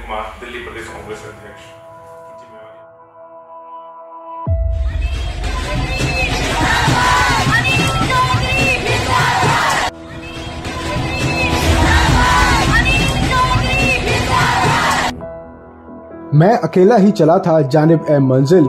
कुमार, दिल्ली प्रदेश कांग्रेस अध्यक्ष। मैं अकेला ही चला था जानिब ए मंजिल,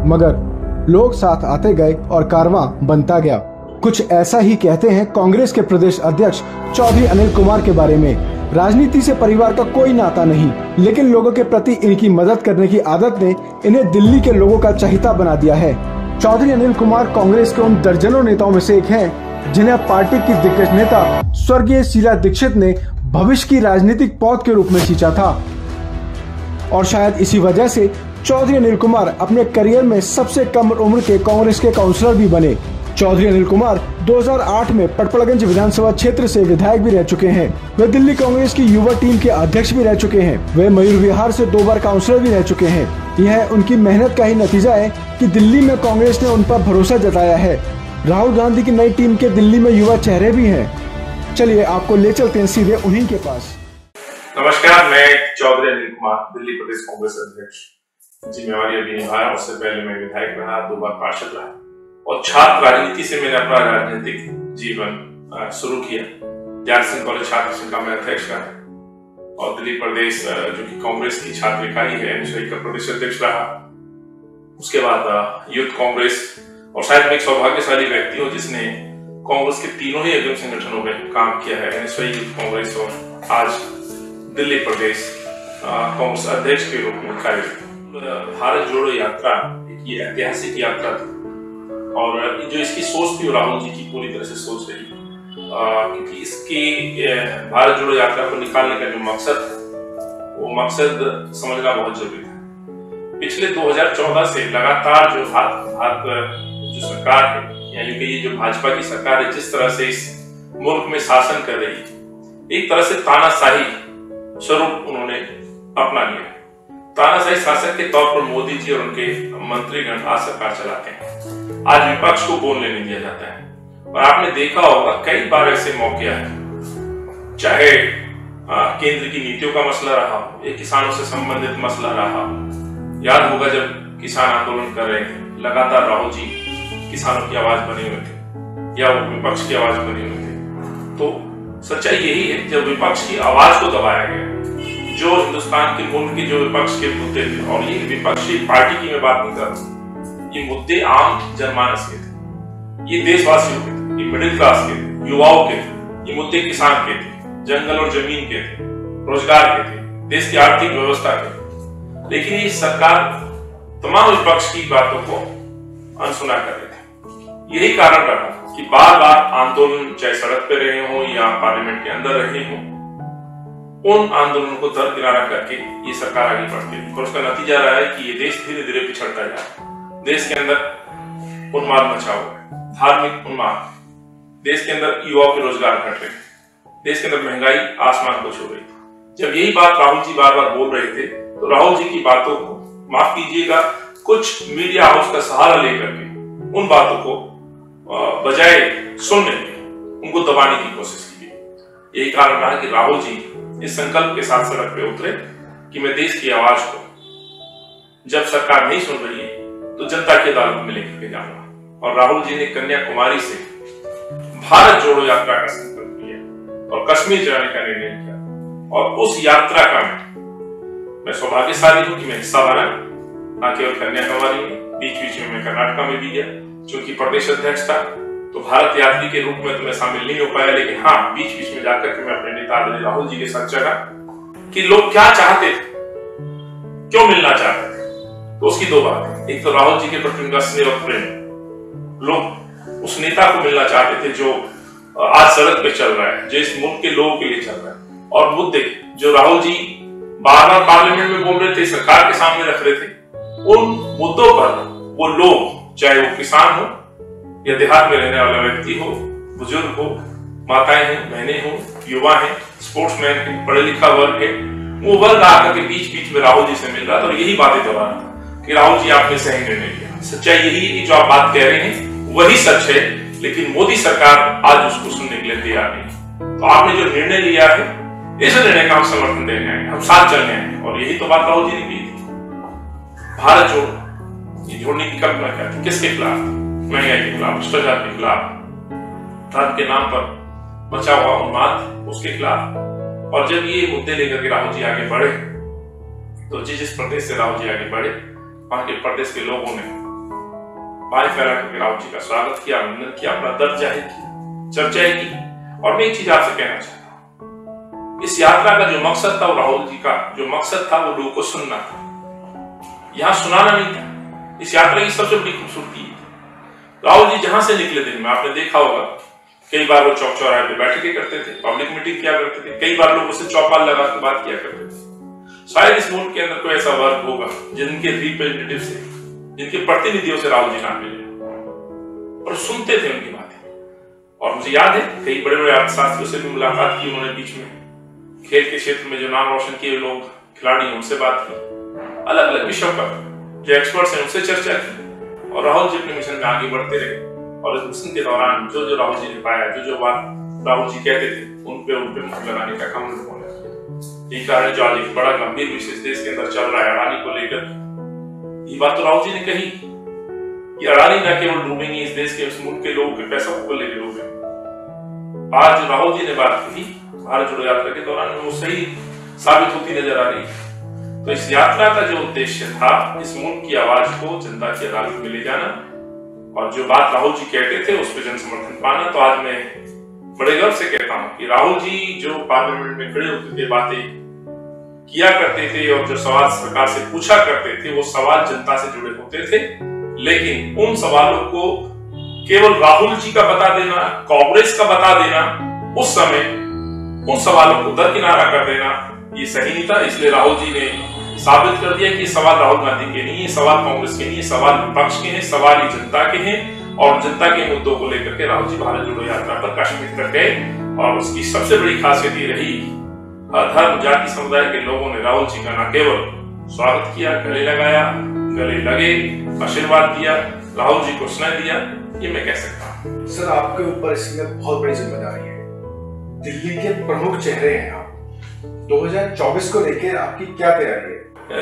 मगर लोग साथ आते गए और कारवां बनता गया। कुछ ऐसा ही कहते हैं कांग्रेस के प्रदेश अध्यक्ष चौधरी अनिल कुमार के बारे में। राजनीति से परिवार का कोई नाता नहीं, लेकिन लोगों के प्रति इनकी मदद करने की आदत ने इन्हें दिल्ली के लोगों का चहेता बना दिया है। चौधरी अनिल कुमार कांग्रेस के उन दर्जनों नेताओं में से एक हैं जिन्हें पार्टी की दिग्गज नेता स्वर्गीय शीला दीक्षित ने भविष्य की राजनीतिक पौध के रूप में सींचा था, और शायद इसी वजह से चौधरी अनिल कुमार अपने करियर में सबसे कम उम्र के कांग्रेस के काउंसलर भी बने। चौधरी अनिल कुमार 2008 में पटपड़गंज विधानसभा क्षेत्र से विधायक भी रह चुके हैं। वे दिल्ली कांग्रेस की युवा टीम के अध्यक्ष भी रह चुके हैं। वे मयूर विहार से 2 बार काउंसलर भी रह चुके हैं। यह उनकी मेहनत का ही नतीजा है कि दिल्ली में कांग्रेस ने उन पर भरोसा जताया है। राहुल गांधी की नई टीम के दिल्ली में युवा चेहरे भी हैं। चलिए आपको ले चलते हैं सीधे उन्हीं के पास। नमस्कार, मैं चौधरी अनिल कुमार, दिल्ली प्रदेश कांग्रेस अध्यक्ष। जिम्मेवारी अभी निभाया। उससे पहले मैं विधायक रहा, 2 बार पार्षद रहा और छात्र राजनीति से मैंने अपना राजनीतिक जीवन शुरू किया। ज्ञान सिंह कॉलेज छात्र संघ का मैं अध्यक्ष रहा और दिल्ली प्रदेश जो कि कांग्रेस की छात्र इकाई है का प्रदेश अध्यक्ष रहा। उसके बाद यूथ कांग्रेस, और शायद मैं एक सौभाग्यशाली व्यक्ति हूँ जिसने कांग्रेस के तीनों ही अग्रणी संगठनों में काम किया है, यूथ कांग्रेस, और आज दिल्ली प्रदेश कांग्रेस अध्यक्ष के रूप में कार्यरत। भारत जोड़ो यात्रा एक ऐतिहासिक यात्रा थी और जो इसकी सोच थी राहुल जी की पूरी तरह से सोच रही, क्योंकि इसकी भारत जोड़ो यात्रा को निकालने का जो मकसद था वो मकसद समझना बहुत जरूरी था। पिछले 2014 से लगातार जो भारत जो सरकार है, यानी कि ये जो भाजपा की सरकार है, जिस तरह से इस मुल्क में शासन कर रही है, एक तरह से तानाशाही स्वरूप उन्होंने अपना लिया। तानाशाही शासक के तौर पर मोदी जी और उनके मंत्रीगण आज सरकार चलाते हैं। आज विपक्ष को बोलने नहीं दिया जाता है और आपने देखा होगा कई बार ऐसे मौके आए, चाहे केंद्र की नीतियों का मसला रहा हो या किसानों से संबंधित मसला रहा हो। याद होगा जब किसान आंदोलन कर रहे थे, लगातार राहुल जी किसानों की आवाज बने हुए थे या विपक्ष की आवाज बने हुए थे। तो सच्चाई यही है, जब विपक्ष की आवाज को दबाया गया, जो हिंदुस्तान के मुल्क के जो विपक्ष के मुद्दे थे, और ये विपक्षी पार्टी की मैं बात नहीं कर रहा, ये मुद्दे आम जनमानस के थे, ये देशवासियों के थे, ये मिडिल क्लास के थे, युवाओं के थे, ये मुद्दे किसान के थे, जंगल और जमीन के थे, रोजगार के थे, देश की आर्थिक व्यवस्था के थे। लेकिन ये सरकार तमाम विपक्ष की बातों को अनसुना कर रहे थे। यही कारण रहा कि बार बार आंदोलन, चाहे सड़क पे रहे हो या पार्लियामेंट के अंदर रहे हो, उन आंदोलनों को दरकिनारा करके ये सरकार आगे बढ़ती है और उसका नतीजा रहा है कि ये देश धीरे धीरे पिछड़ता जा रहा है। देश के अंदर उन्माद मचा हुआ है, धार्मिक उन्माद, देश के अंदर युवाओं के रोजगार घट रहे हैं, देश के अंदर महंगाई आसमान को छू रही थी। जब यही बात राहुल जी बार बार बोल रहे थे, तो राहुल जी की बातों को, माफ कीजिएगा, कुछ मीडिया हाउस का सहारा लेकर के उन बातों को बजाय सुनने उनको दबाने की कोशिश की गई। यही कारण रहा कि राहुल जी इस संकल्प के साथ सड़क पे उतरे कि मैं देश की आवाज को, जब सरकार नहीं सुन रही है तो जनता की अदालत में लेकर के जाऊंगा। और राहुल जी ने कन्याकुमारी से भारत जोड़ो यात्रा का संकल्प लिया और कश्मीर जाने का निर्णय किया, और उस यात्रा का मैं सौभाग्यशाली हूं कि मैं हिस्सा बना, न केवल कन्याकुमारी में, बीच बीच में मैं कर्नाटका में भी गया, चूंकि प्रदेश अध्यक्ष था तो भारत यात्री के रूप में तो मैं शामिल नहीं हो पाया, लेकिन हाँ, बीच बीच में जाकर के मैं अपने नेता राहुल जी के साथ जगा कि लोग क्या चाहते थे, क्यों मिलना चाहते थे। तो उसकी 2 बातें, एक तो राहुल जी के प्रति उनका स्नेह और प्रेम, लोग उस नेता को मिलना चाहते थे जो आज सड़क पे चल रहा है, जो इस मुल्क के लोगों के लिए चल रहा है, और मुद्दे जो राहुल जी बार बार पार्लियामेंट में बोल रहे थे, सरकार के सामने रख रहे थे, उन मुद्दों पर वो लोग, चाहे वो किसान हो या देहात में रहने वाला व्यक्ति हो, बुजुर्ग हो, माताएं हो, बहनें हो, युवा है, स्पोर्ट्समैन है, पढ़े लिखा वर्ग है, वो वर्ग आकर के बीच बीच में राहुल जी से मिल रहा था और यही बातें दबा रहा था कि राहुल जी आपने सही निर्णय लिया। सच्चाई यही है कि जो आप बात कह रहे हैं वही सच है, लेकिन मोदी सरकार आज उसको सुनने के लिए तैयार नहीं। तो आपने जो निर्णय लिया है इस निर्णय का हम समर्थन देने आए, हम साथ चलने आए। और यही तो बात राहुल जी ने की थी। भारत जोड़ो, ये जोड़ने की कल्पना क्या थी, किसके खिलाफ? महंगाई के खिलाफ, भ्रष्टाचार के खिलाफ, धर्म के नाम पर मचा हुआ उन्माद, उसके खिलाफ। और जब ये मुद्दे लेकर के राहुल जी आगे बढ़े, तो जिस प्रदेश से राहुल जी आगे बढ़े, वहां के प्रदेश के लोगों ने बाएं फैला करके राहुल जी का स्वागत किया, अभिनंदन किया, अपना दर्द जाहिर किया, चर्चाएं की। और मैं एक चीज आपसे कहना चाहता हूं, इस यात्रा का जो मकसद था, राहुल जी का जो मकसद था, वो लोगों को सुनना था, यहां सुनाना नहीं था। इस यात्रा की सबसे बड़ी खूबसूरती राहुल जी जहां से निकले, दिन में आपने देखा होगा कई बार वो चौक चौराहे पे बैठकें करते थे, पब्लिक मीटिंग किया करते थे, कई बार लोगों से चौपाल लगा के बात किया करते थे। शायद इस मुल्क के अंदर कोई ऐसा वर्ग होगा जिनके रिप्रेजेंटेटिव से, जिनके प्रतिनिधियों से राहुल जी ना मिले और सुनते थे उनकी बातें। और मुझे याद है कई बड़े बड़े अर्थशास्त्रियों से भी मुलाकात की उन्होंने, बीच में खेल के क्षेत्र में जो नाम रोशन किए लोग, खिलाड़ी, उनसे बात की, अलग अलग विषयों पर जो एक्सपर्ट्स हैं उनसे चर्चा की। और राहुल जी अपने मिशन में आगे बढ़ते रहे। और इस मिशन के दौरान जो जो राहुल जी ने पाया, जो जो बात राहुल जी कहते थे, उन पे मुहर लगाने का काम उन्होंने किया। यही कारण जो आज एक बड़ा गंभीर विषय देश के अंदर चल रहा है, अडानी को लेकर, ये बात तो राहुल जी ने कही कि अडानी न केवल डूबेंगे इस देश के, उस मुल्क के लोगों के पैसों को लेकर डूबेंगे। आज जो राहुल जी ने बात कही भारत जोड़ो यात्रा के दौरान, वो सही साबित होती नजर आ रही है। तो इस यात्रा का जो उद्देश्य था, इस मुल्क की आवाज को जनता की अदालत में ले जाना, और जो बात राहुल जी कहते थे उस पर जन समर्थन पाना। तो आज मैं बड़े गर्व से कहता हूं कि राहुल जी जो पार्लियामेंट में खड़े होते थे, बातें किया करते थे, और जो सवाल सरकार से पूछा करते थे, वो सवाल जनता से जुड़े होते थे। लेकिन उन सवालों को केवल राहुल जी का बता देना, कांग्रेस का बता देना, उस समय उन सवालों को दरकिनारा कर देना, ये सही नहीं था। इसलिए राहुल जी ने साबित कर दिया कि सवाल राहुल गांधी के नहीं है, सवाल कांग्रेस के नहीं है, सवाल विपक्ष के हैं, सवाल ही जनता के हैं। और जनता के मुद्दों को लेकर के राहुल जी भारत जोड़ो यात्रा पर कश्मीर तक गए। और उसकी सबसे बड़ी खासियत ये रही, हर धर्म, जाति, समुदाय के लोगों ने राहुल जी का न केवल स्वागत किया, गले लगाया, गले लगे, आशीर्वाद दिया, राहुल जी को स्नेह दिया, ये मैं कह सकता हूँ। सर, आपके ऊपर इसमें बहुत बड़ी जिम्मेदारी है, दिल्ली के प्रमुख चेहरे हैं आप, 2024 को लेकर आपकी क्या तैयारी है?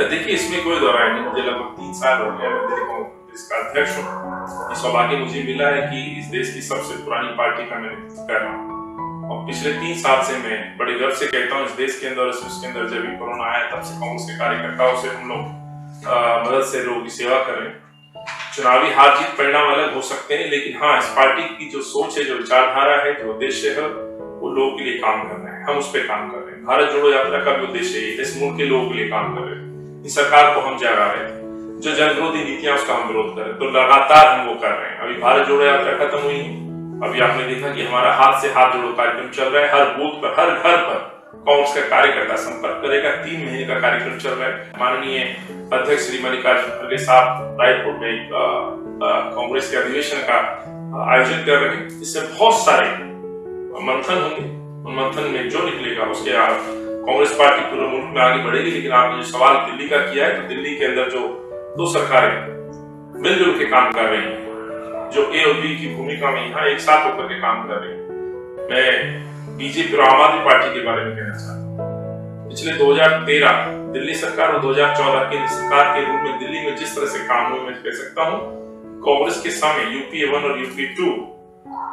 देखिए, इसमें कोई दो राय नहीं। मुझे लगभग 3 साल हो गए मैं दिल्ली कांग्रेस का अध्यक्ष हूँ। इस सौभाग्य मुझे मिला है कि इस देश की सबसे पुरानी पार्टी का मैं नेतृत्व कर रहा हूँ। और पिछले 3 साल से मैं बड़े गर्व से कहता हूँ, इस देश के अंदर, इसके अंदर जब भी कोरोना आया, तब से कांग्रेस के कार्यकर्ताओं से हम लोग मदद से लोगों की सेवा कर रहे हैं। चुनावी हार जीत परिणाम अलग हो सकते हैं, लेकिन हाँ, इस पार्टी की जो सोच है, जो विचारधारा है, जो उद्देश्य है, वो लोगों के लिए काम कर रहे हैं। हम उस पर काम कर रहे हैं। भारत जोड़ो यात्रा का भी उद्देश्य है इस मुल्क के लोगों के लिए काम कर रहे हैं। इस सरकार को हम जगा रहे थे, जो जन विरोधी नीतियां उसका हम विरोध कर रहे हैं, तो लगातार हम वो कर रहे हैं। अभी भारत जोड़ो यात्रा खत्म हुई, अभी आपने देखा कि हमारा हाथ से हाथ जोड़ो कार्यक्रम चल रहा है। हर बूथ पर, हर घर पर कांग्रेस का कार्यकर्ता संपर्क करेगा। 3 महीने का कार्यक्रम चल रहा है। माननीय अध्यक्ष श्री मल्लिकार्जुन खड़गे साहब रायपुर में कांग्रेस के अधिवेशन का आयोजन कर रहे हैं। इससे बहुत सारे मंथन होंगे। उन मंथन में जो निकलेगा उसके कांग्रेस पार्टी पूरे मुल्क में आगे बढ़ेगी। लेकिन आपने जो सवाल दिल्ली का किया है, तो दिल्ली के अंदर जो 2 सरकारें मिलजुल के काम कर रही हैं, जो ए और बी की भूमिका में यहाँ एक साथ होकर के काम कर रही है। मैं बीजेपी और आम आदमी पार्टी के बारे में कहना चाहता हूँ। पिछले 2013 दिल्ली सरकार और 2014 केंद्र सरकार के रूप में दिल्ली में जिस तरह से काम हुए, मैं कह सकता हूँ कांग्रेस के समय यूपीए 1 और यूपीए 2,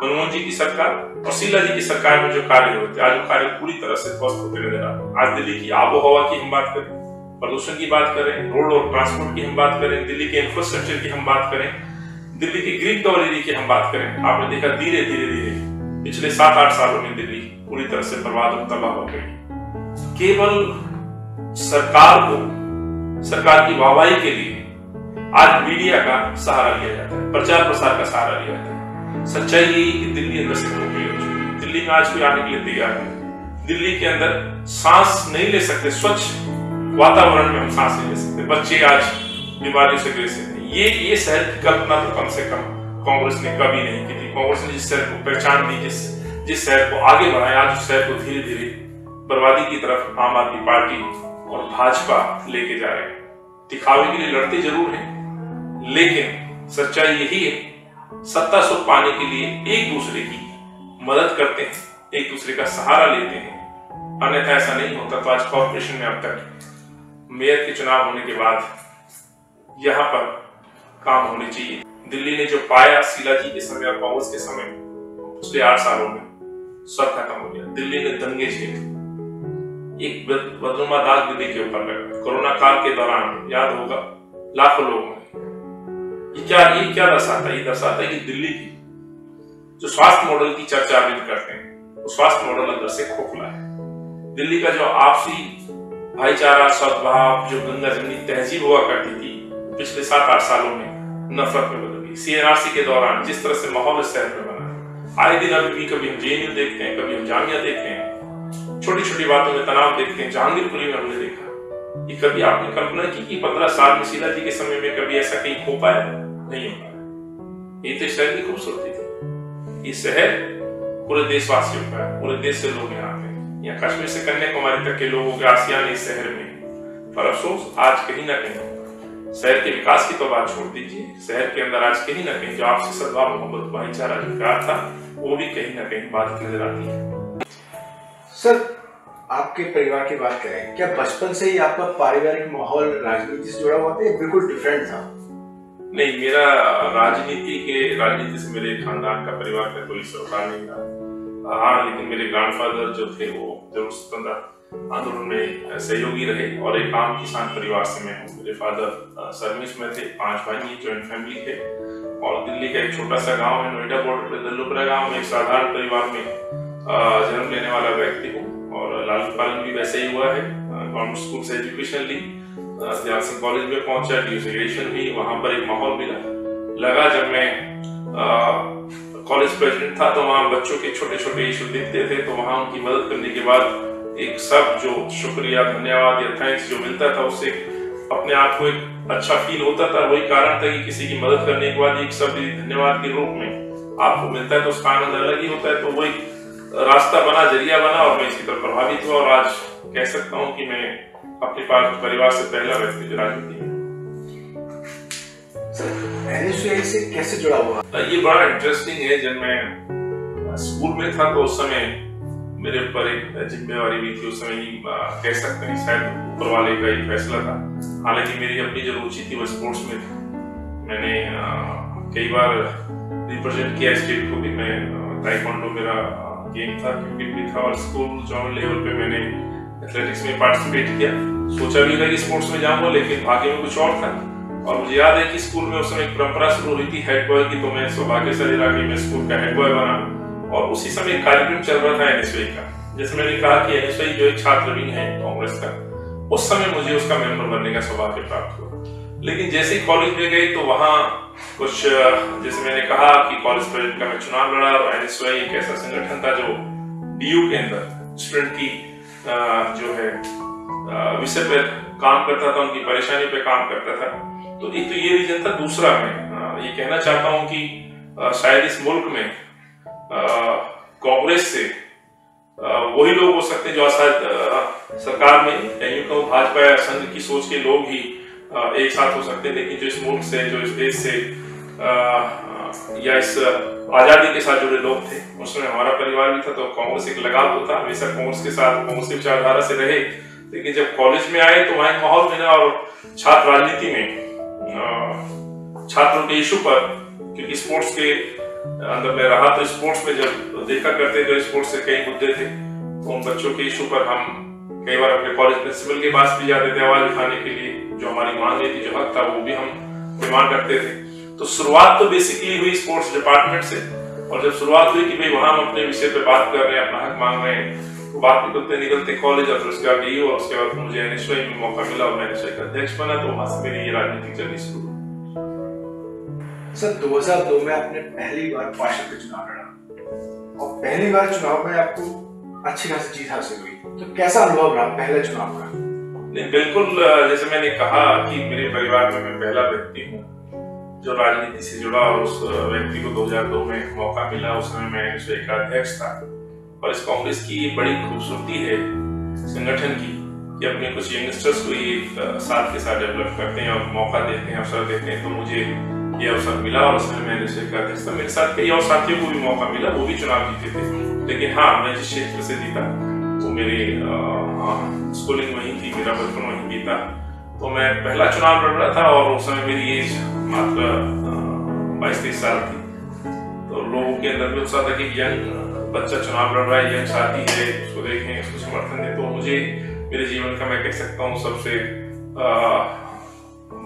मनमोहन जी की सरकार और शीला जी की सरकार में जो कार्य हुए थे, आज वो कार्य पूरी तरह से ध्वस्त होते नजर आ रहे हैं। आज दिल्ली की आबो हवा की हम बात करें, प्रदूषण की बात करें, रोड और ट्रांसपोर्ट की हम बात करें, दिल्ली के इंफ्रास्ट्रक्चर की हम बात करें, दिल्ली की ग्रीन कवर एरिया की हम बात करें, आपने देखा धीरे धीरे पिछले 7-8 सालों में दिल्ली पूरी तरह से बर्बाद और तबाह हो गई। केवल सरकार की वाहवाही के लिए आज मीडिया का सहारा लिया जाता है, प्रचार प्रसार का सहारा लिया जाता है। सच्चाई यही कि दिल्ली अंदर से खोखली हो चुकी है। दिल्ली में आज कोई आने के लिए तैयार नहीं। दिल्ली के अंदर सांस नहीं ले सकते, स्वच्छ वातावरण में हम सांस नहीं ले सकते। बच्चे आज बीमारियों से ग्रसित हैं। ये शहर की कल्पना तो कम से कम कांग्रेस ने कभी नहीं की थी। कांग्रेस ने जिस शहर को पहचान दी, जिस शहर को आगे बढ़ाया, आज उस शहर को धीरे धीरे बर्बादी की तरफ आम आदमी पार्टी और भाजपा लेके जा रहे हैं। दिखावे के लिए लड़ते जरूर हैं, लेकिन सच्चाई यही है, सत्ता सुख पाने के लिए एक दूसरे की मदद करते हैं, एक दूसरे का सहारा लेते हैं, अन्यथा ऐसा नहीं होता तो आज कॉर्पोरेशन में अब तक मेयर के चुनाव होने के बाद यहाँ पर काम होने चाहिए। दिल्ली ने जो पाया शीला जी के समय और कांग्रेस के समय पिछले 8 सालों में सब खत्म हो गया। दिल्ली ने दंगे झेले, एक बदनुमा दाग दिल्ली के ऊपर लगा। कोरोना काल के दौरान याद होगा लाखों लोग मरे। ये क्या दर्शाता है? ये दर्शाता है कि दिल्ली की जो स्वास्थ्य मॉडल की चर्चा अभी करते हैं वो स्वास्थ्य मॉडल अंदर से खोखला है। दिल्ली का जो आपसी भाईचारा, सद्भाव, जो गंगा जमनी तहजीब हुआ करती थी पिछले 7-8 सालों में नफरत में बदल गई। CNRC के दौरान जिस तरह से माहौल शहर में बना, आए दिन अभी भी कभी हम JNU देखते हैं, कभी हम जामिया देखते हैं, छोटी छोटी बातों में तनाव देखते हैं। जहांगीरपुरी में हमने देखा, ये कभी आपने कल्पना की कि 15 साल में शीला जी के समय में कभी ऐसा कहीं हो पाया? नहीं हो पाया। ये तो शहर की खूबसूरती थी। ये शहर पूरे देशवासियों का है, पूरे देश से लोग यहाँ आते हैं। यहाँ कश्मीर से कन्याकुमारी तक के लोगों के आसियान इस शहर में। पर अफसोस आज कहीं ना कहीं शहर के विकास की तो बात छोड़ दीजिए, शहर के अंदर आज कहीं ना कहीं जो आपसी सद्भाव, मोहब्बत, भाईचारा जो प्यार था वो भी कहीं ना कहीं बाधित नजर आती है। सर, आपके परिवार की बात करें, क्या बचपन से ही आपका पारिवारिक माहौल राजनीति से जुड़ा हुआ था या बिल्कुल डिफरेंट था? नहीं, मेरा राजनीति से मेरे खानदान का, परिवार का कोई सरोकार नहीं था। हाँ, लेकिन मेरे ग्रैंडफादर जो थे वो जरूर स्वतंत्रता आंदोलन में सहयोगी रहे और एक आम किसान परिवार से मैं हूँ। मेरे फादर सर्विस में थे, 5 भाई, जॉइंट फैमिली थे और दिल्ली का एक छोटा सा गांव है नोएडा बॉर्डर पे दल्लुपुरा गांव में एक साधारण परिवार में जन्म लेने वाला व्यक्ति हूँ और लालन पालन भी वैसे ही हुआ है। गवर्नमेंट स्कूल से एजुकेशन ली, दयाल सिंह कॉलेज में पहुंचा, ग्रेजुएशन हुई, वहां पर एक माहौल लगा। जब मैं कॉलेज प्रेसिडेंट था तो वहां बच्चों के छोटे छोटे इशू दिखते थे तो वहां उनकी मदद करने के बाद एक सब जो शुक्रिया, धन्यवाद या थैंक्स जो मिलता था उससे अपने आप को एक अच्छा फील होता था। वही कारण था कि किसी की मदद करने के बाद एक सब धन्यवाद के रूप में आपको मिलता है तो उसका आनंद अलग ही होता है। तो वो एक रास्ता बना, जरिया बना और मैं इसकी तरफ प्रभावित हुआ और आज कह सकता हूँ कि मैं अपने परिवार से पहला व्यक्ति जो राजनीति में। NSUI से कैसे जुड़ा हुआ? ये बड़ा इंटरेस्टिंग है। जब मैं स्कूल में था तो उस समय मेरे ऊपर एक जिम्मेवारी भी थी। उस समय ही कह सकते हैं शायद ऊपर वाले का ही फैसला था। हालांकि मेरी अपनी जो रुचि थी वो स्पोर्ट्स में थी। मैंने कई बार रिप्रेजेंट किया स्टेट को भी। मैं ताइक्वांडो मेरा गेम था, क्रिकेट भी था और स्कूल जोनल लेवल पे मैंने एथलेटिक्स में पार्टिसिपेट किया। सोचा भी था कि स्पोर्ट्स में जाऊंगा लेकिन भाग्य में कुछ और था। और मुझे याद है कि स्कूल में उस समय एक परंपरा शुरू हुई थी हेड बॉय की, तो मैं सौभाग्यशाली रहा कि मैं स्कूल का हेड बॉय बना और उसी समय एक कार्यक्रम चल रहा था NSUI का। जैसे मैंने कहा कि NSUI जो एक छात्र विंग है कांग्रेस का, उस समय मुझे उसका मेंबर बनने का सौभाग्य प्राप्त हुआ। लेकिन जैसे ही कॉलेज में गए तो वहाँ कुछ, जैसे मैंने कहा कि कॉलेज प्रेसिडेंट का मैं चुनाव लड़ा और NSUI एक ऐसा संगठन था जो DU के अंदर स्टूडेंट की जो है विषय पर काम करता था, उनकी परेशानी पे काम करता था। तो एक तो ये रीजन था। दूसरा मैं ये कहना चाहता हूँ कि शायद इस मुल्क में कांग्रेस से वही लोग हो सकते हैं जो शायद सरकार में यूं कहूं भाजपा या संघ की सोच के लोग ही एक साथ हो सकते हैं, लेकिन जो इस मुल्क से, जो इस देश से या इस आजादी के साथ जुड़े लोग थे उसमें हमारा परिवार भी था। तो कांग्रेस एक लगाव तो था, हमेशा कांग्रेस के साथ, कांग्रेस की विचारधारा से रहे। लेकिन जब कॉलेज में आए तो वहां माहौल मिला और छात्र राजनीति में छात्रों के इशू पर, क्योंकि स्पोर्ट्स के अंदर मैं रहा तो स्पोर्ट्स में जब देखा करते थे स्पोर्ट्स से कई मुद्दे थे तो उन बच्चों के इशू पर हम कई बार अपने कॉलेज प्रिंसिपल के पास भी जाते थे आवाज उठाने के लिए। जो हमारी मांग थी, जो हक था, वो भी हम डिमांड रखते थे। तो शुरुआत तो बेसिकली हुई स्पोर्ट्स डिपार्टमेंट से और जब शुरुआत हुई कि भाई वहां हम अपने विषय पे बात कर रहे हैं, अपना हक मांग रहे हैं, तो बात निकलते निकलते कॉलेज और उसके बाद DU और उसके बाद मुझे NSUI में मौका मिला और मैं NSUI का अध्यक्ष बना। तो वहां से मेरी ये राजनीतिक जर्नी शुरू। सर, 2002 में आपने पहली बार पार्षद का चुनाव लड़ा और पहली बार चुनाव में आपको अच्छी खासी जीत हासिल हुई, तो कैसा अनुभव रहा पहले चुनाव का? नहीं, बिल्कुल, जैसे मैंने कहा कि मेरे परिवार में मैं पहला व्यक्ति हूँ जो राजनीति से जुड़ा और उस व्यक्ति को 2002 में मौका मिला। उस समय मैं NSUI का अध्यक्ष था और इस कांग्रेस की बड़ी खूबसूरती है संगठन की कि अपने कुछ यंगस्टर्स को ये साथ के साथ डेवलप करते हैं और मौका देते हैं, अवसर देते हैं। तो मुझे ये अवसर मिला और उसमें मैं NSUI का अध्यक्ष था। मेरे साथ कई और साथियों को भी मौका मिला, वो भी चुनाव जीते थे। लेकिन हाँ, मैं जिस क्षेत्र से जीता वो मेरी स्कूलिंग वहीं थी, मेरा बचपन वहीं बीता। तो मैं पहला चुनाव लड़ रहा था और उस समय मेरी एज मात्र 22-23 साल थी। तो लोगों के अंदर भी उत्साह था कि यंग बच्चा चुनाव लड़ रहा है, यंग साथी है, उसको देखें, उसको समर्थन दें। तो मुझे मेरे जीवन का, मैं कह सकता हूँ, सबसे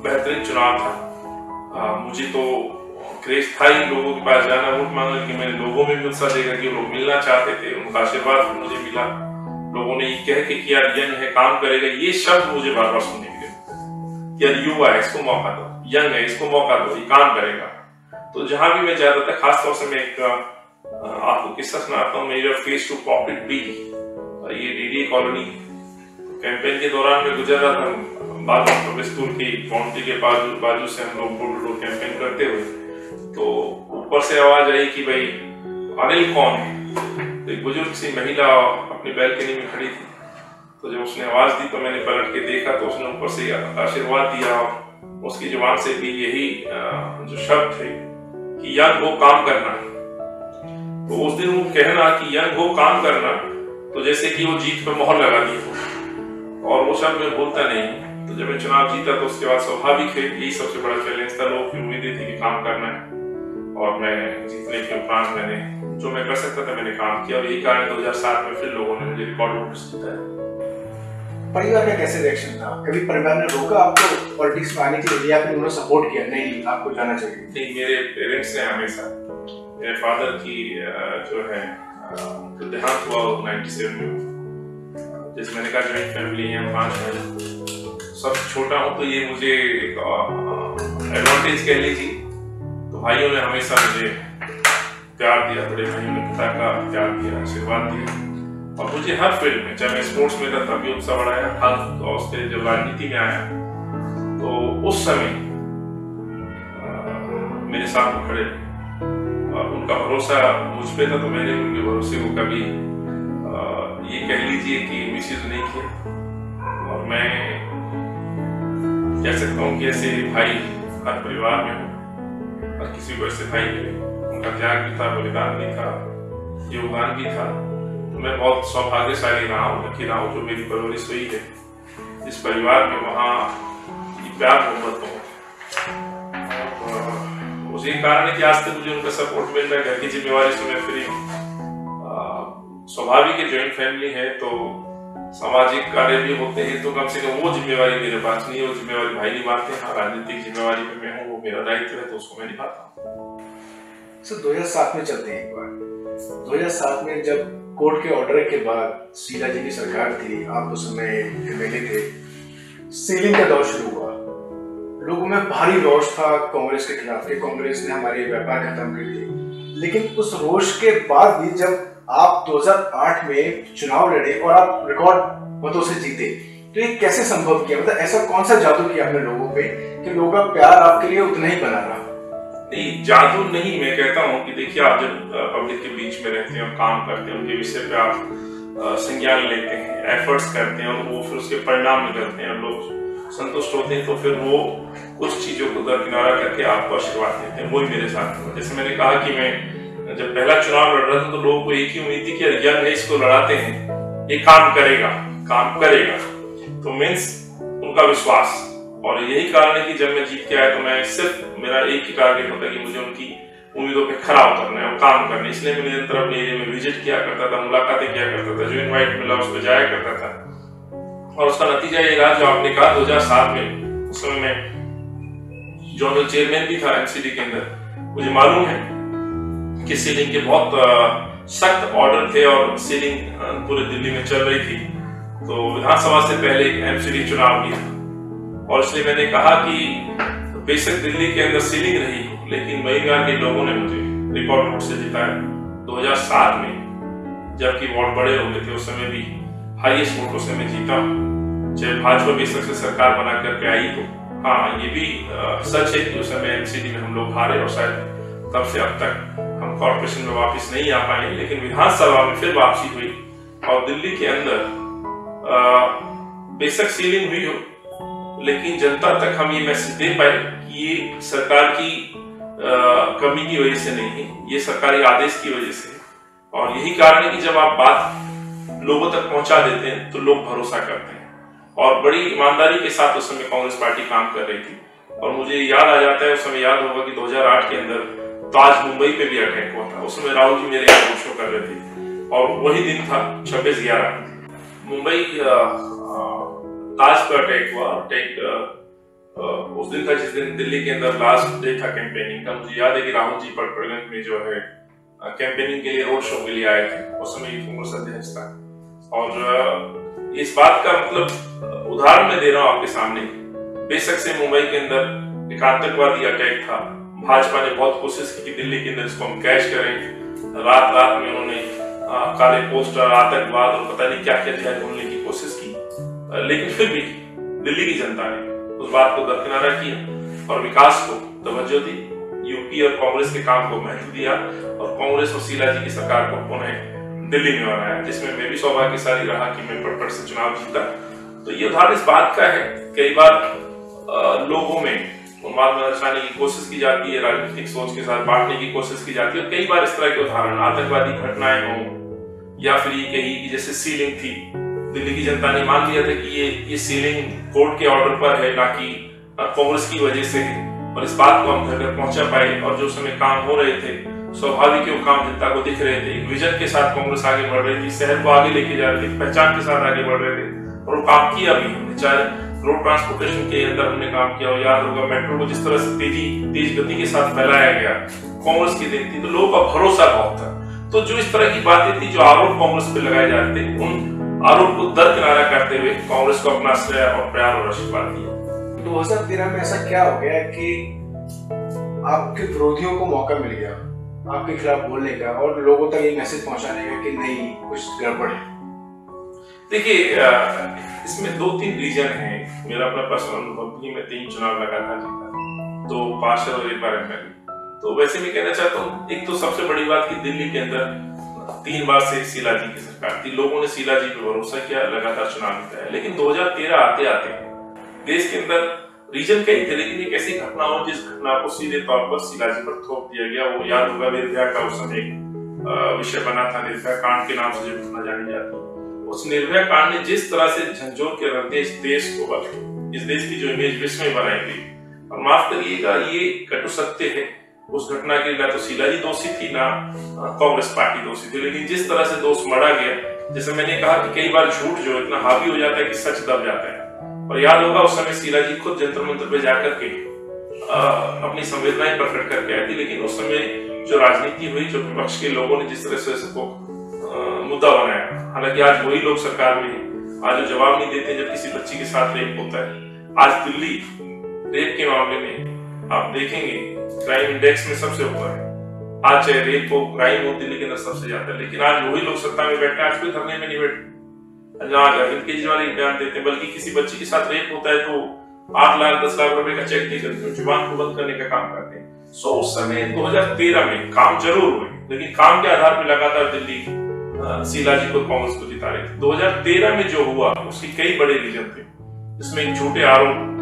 बेहतरीन चुनाव था। मुझे तो क्रेज था ही लोगों के पास जाना, वोट मांगने की। मैंने लोगों में भी उत्साह देखा कि लोग मिलना चाहते थे, उनका आशीर्वाद मुझे मिला। लोगों ने ये कह के कि यार यंग है, काम करेगा, ये शब्द मुझे बार बार सुनने के लिए। यार युवा है, इसको मौका दो, यंग है, इसको मौका दो, ये काम करेगा। तो जहां भी मैं जाता था, खासतौर से मैं एक आपको किस्सा सुनाता हूँ। मेरा फेस टू पॉकेट बी, ये डीडीए कॉलोनी कैंपेन के दौरान मैं गुजर रहा था। बादल पब्लिक स्कूल की बाउंड्री के बाजू से हम लोग डोर टू डोर कैंपेन करते हुए, तो ऊपर से आवाज आई कि भाई अनिल कौन है। तो एक बुजुर्ग सी महिला अपनी बैल्कनी में खड़ी थी। तो जब उसने आवाज दी तो मैंने पलट के देखा, तो उसने ऊपर से आशीर्वाद दिया। उसकी जुबान से भी यही जो शब्द थे कि यंग हो, काम करना। तो उस दिन वो कहना कि यंग हो, काम करना, तो जैसे कि वो जीत पर मोहर लगा दी हो, और वो शब्द मैं भूलता नहीं। तो जब मैं चुनाव जीता तो उसके बाद स्वाभाविक है, यही सबसे बड़ा चैलेंज था। लोगों की उम्मीदें थी कि काम करना है, और मैं जीतने के उपरांत मैंने जो मैं कर सकता था मैंने काम किया। और यही कारण 2007 में फिर लोगों ने मुझे रिकॉर्ड वोट से जिताया। परिवार का कैसे रिएक्शन था? कभी परिवार ने रोका आपको पॉलिटिक्स में आने के लिए, या फिर उन्होंने सपोर्ट किया, नहीं आपको जाना चाहिए? नहीं, मेरे पेरेंट्स ने हमेशा, मेरे फादर की जो है तो देहांत हुआ 97 में। जैसे मैंने कहा, जॉइंट फैमिली है, 5 भाई, सब छोटा हूँ, तो ये मुझे एक एडवांटेज कह लीजिए। तो भाइयों ने हमेशा मुझे प्यार दिया, बड़े भाइयों ने पिता का प्यार दिया, आशीर्वाद दिया। और मुझे हर फील्ड में, चाहे मैं स्पोर्ट्स में था तब भी उत्साह बढ़ाया, खास और उसके जब राजनीति में आया तो उस समय मेरे साथ खड़े और उनका भरोसा मुझ पे था। तो मैंने उनके भरोसे को कभी ये कह लीजिए कि मिसयूज नहीं किया। और मैं कह सकता हूँ कि ऐसे भाई हर परिवार में हो, और किसी को ऐसे भाई मिले, उनका त्याग भी था, बलिदान भी था, योगदान भी था। तो मैं बहुत सौभाग्यशाली रहा हूँ, लकी रहा हूँ जो मेरी परवरिश हुई है इस परिवार में, वहाँ ये प्यार मोहब्बत हो। उसी कारण है कि आज तक मुझे उनका सपोर्ट मिल रहा है। घर की जिम्मेवारी से मैं फ्री हूँ। स्वाभाविक है, ज्वाइंट फैमिली है तो सामाजिक कार्य भी होते हैं, तो कम से कम वो जिम्मेवारी मेरे पास नहीं है, वो जिम्मेवारी भाई निभाते हैं। राजनीतिक जिम्मेवारी में मैं हूँ, वो मेरा दायित्व है, तो उसको मैं निभाता हूँ। सर 2007 में चलते हैं एक बार। 2007 में जब कोर्ट के ऑर्डर के बाद शीला जी की सरकार थी, आप उस समय एमएलए थे, सीलिंग का दौर शुरू हुआ। लोगों में भारी रोष था कांग्रेस के खिलाफ कि कांग्रेस ने हमारे व्यापार खत्म कर दिए। लेकिन उस रोष के बाद भी जब आप 2008 में चुनाव लड़े और आप रिकॉर्ड मतों से जीते, तो ये कैसे संभव किया? मतलब ऐसा कौन सा जादू किया आपने लोगों पे कि लोगों का प्यार आपके लिए उतना ही बना रहा? नहीं, जादू नहीं, मैं कहता हूँ कि देखिए, आप जब पब्लिक के बीच में रहते हैं, काम करते हैं, उनके विषय पे आप संज्ञान लेते हैं, एफर्ट्स करते हैं, और वो फिर उसके परिणाम निकलते हैं और लोग संतुष्ट होते हैं, तो फिर वो कुछ चीजों को दरकिनारा करके आपको आशीर्वाद देते हैं। वही मेरे साथ हुआ। जैसे मैंने कहा कि मैं जब पहला चुनाव लड़ रहा था तो लोगों को एक ही उम्मीद थी कि यंग है, इसको लड़ाते हैं, ये काम करेगा, काम करेगा। तो मीन्स उनका विश्वास। और यही कारण है कि जब मैं जीत के आया तो मैं सिर्फ, मेरा एक ही टारगेट होता है कि मुझे उनकी उम्मीदों पे खरा उतरना है और काम करना है। इसलिए मैं निरंतर अपने एरिया में विजिट किया करता था, मुलाकातें किया करता था, जो इनवाइट मिला उस पर जाया करता था। और उसका नतीजा ये रहा जो आपने कहा। 2007 में उस समय मैं जोनल चेयरमैन भी था एमसीडी के अंदर। मुझे मालूम है कि सीलिंग के बहुत सख्त ऑर्डर थे और सीलिंग पूरे दिल्ली में चल रही थी। तो विधानसभा से पहले एमसीडी चुनाव भी था, और इसलिए मैंने कहा कि बेशक दिल्ली के अंदर सीलिंग रही, लेकिन महिला के लोगों ने मुझे रिकॉर्ड वोट से जिताया 2007 में, जबकि वोट बड़े हो गए थे। उस समय भी हाईएस्ट वोटों से मैं जीता, चाहे भाजपा बेशक से सरकार बना करके आई हो। हाँ, ये भी सच है कि उस समय एमसीडी में हम लोग हारे, और शायद तब से अब तक हम कॉर्पोरेशन में वापस नहीं आ पाए। लेकिन विधानसभा में फिर वापसी हुई, और दिल्ली के अंदर बेशक सीलिंग हुई हो, लेकिन जनता तक हम ये मैसेज दे पाए कि ये सरकार की कमी की वजह से नहीं है, ये सरकारी आदेश की वजह से है। और यही कारण है कि जब आप बात लोगों तक पहुंचा देते हैं तो लोग भरोसा करते हैं। और बड़ी ईमानदारी के साथ उस समय कांग्रेस पार्टी काम कर रही थी। और मुझे याद आ जाता है, उस समय याद होगा कि 2008 के अंदर ताज मुंबई पे भी अटैक हुआ था। उस समय राहुल जी मेरे यहाँ रोड शो कर रहे थे और वही दिन था 26/11 मुंबई ताज पर अटैक हुआ। उस दिन था जिस दिन दिल्ली के अंदर लास्ट डे था कैंपेनिंग का। मुझे याद है कि राहुल जी पटपड़गंज में जो है कैंपेनिंग के लिए रोड शो के लिए आए थे। उस समय कांग्रेस अध्यक्ष था। और इस बात का मतलब उदाहरण मैं दे रहा हूं आपके सामने। बेशक से मुंबई के अंदर एक आतंकवादी अटैक था, भाजपा ने बहुत कोशिश की कि दिल्ली के अंदर इसको हम कैश करें। रात रात में उन्होंने काले पोस्टर, आतंकवाद और पता नहीं क्या क्या ढूंढने की कोशिश की, लेकिन फिर भी दिल्ली की जनता ने उस बात को दरकिनारा किया और विकास को तवज्जो दी। यूपी और कांग्रेस के काम को महत्व दिया और कांग्रेस और शीला जी की सरकार को पुनः दिल्ली में बनाया, जिसमें मैं भी सौभाग्यशाली रहा कि मैं पटपट से चुनाव जीता। तो ये उदाहरण इस बात का है, कई बार लोगों में उन्माद में दर्शाने की कोशिश की जाती है, राजनीतिक सोच के साथ बांटने की कोशिश की जाती है। और कई बार इस तरह के उदाहरण आतंकवादी घटनाएं हों या फिर ये कही कि जैसे सीलिंग थी, दिल्ली की जनता ने मान लिया था कि ये सीलिंग कोर्ट के ऑर्डर पर है, ना कि कांग्रेस की वजह से है। और इस बात को हम घर घर पहुंचा पाए और जो समय काम हो रहे थे स्वाभाविक वो काम जनता को दिख रहे थे। एक विजन के साथ कांग्रेस आगे बढ़ रही थी, शहर को आगे लेके जा रही थी, पहचान के साथ आगे बढ़ रहे थे और वो काम किया भी हमने। चाहे रोड ट्रांसपोर्टेशन के अंदर हमने काम किया हो, याद होगा मेट्रो को जिस तरह से तेज गति के साथ फैलाया गया, कांग्रेस की देन थी, तो लोगों का भरोसा बहुत था। तो जो इस तरह की बातें थी, जो आरोप कांग्रेस पे लगाए जाते थे, उन आरोप को दरकिनारा करते हुए कांग्रेस को अपना श्रेय और प्यार और आशीर्वाद दिया। 2013 में ऐसा क्या हो गया कि आपके विरोधियों को मौका मिल गया आपके खिलाफ बोलने का और लोगों तक ये मैसेज पहुंचाने का कि नहीं कुछ गड़बड़ है? देखिए, इसमें 2-3 रीजन हैं। मेरा अपना पर्सनल अनुभव भी, मैं 3 चुनाव लगातार जीता, 2 पार्षद और 1 बार एमएलए। तो वैसे मैं कहना चाहता हूँ, एक तो सबसे बड़ी बात कि दिल्ली के अंदर 3 बार से शीला जी की सरकार थी, लोगों ने शीला जी पे भरोसा किया, लगातार चुनाव जीता है। लेकिन 2013 आते आते देश के अंदर रीजन कई थे, लेकिन एक ऐसी घटना हो जिस घटना को सीधे तौर पर शीला जी पर थोप दिया गया। वो याद होगा निर्भया का उस समय विषय बना था, निर्भया कांड के नाम से जो घटना जानी जाती है। उस निर्भया कांड ने जिस तरह से झंझोर के रखते इस देश को, इस देश की जो इमेज विश्व में बनाई गई, और माफ करिएगा ये कटु सत्य है, उस घटना के लिए ना तो शीला जी दोषी थी ना कांग्रेस पार्टी दोषी थी। लेकिन जिस तरह से दोष मढ़ा गया, जैसे मैंने कहा कि कई बार झूठ जो इतना हावी हो जाता है कि सच दब जाता है। और याद होगा उस समय शीला जी खुद जंतर मंतर पे जाकर के अपनी संवेदनाएं प्रकट करके आई थी। लेकिन उस समय जो राजनीति हुई, जो विपक्ष के लोगों ने जिस तरह से इसको मुद्दा बनाया, हालांकि आज वही लोग सरकार में है, आज जवाब नहीं देते जब किसी बच्ची के साथ रेप होता है। आज दिल्ली रेप के मामले में आप देखेंगे क्राइम इंडेक्स में सबसे ऊपर है। आज चाहे रेप हो, क्राइम हो, दिल्ली के अंदर सबसे ज्यादा है। लेकिन आज वही लोग सत्ता में बैठे, आज कोई धरने में नहीं बैठे। अरविंद केजरीवाल एक बयान देते हैं, बल्कि किसी बच्ची के साथ रेप होता है तो 8 लाख 10 लाख रुपए का चेक दे करके जुबान को बंद करने का काम करते हैं। सो उस समय 2013 में काम जरूर हुए, लेकिन काम के आधार पर लगातार दिल्ली शीला जी को कांग्रेस को जिता रही थी। 2013 में जो हुआ उसके कई बड़े रीजन थे, जिसमें एक झूठे आरोप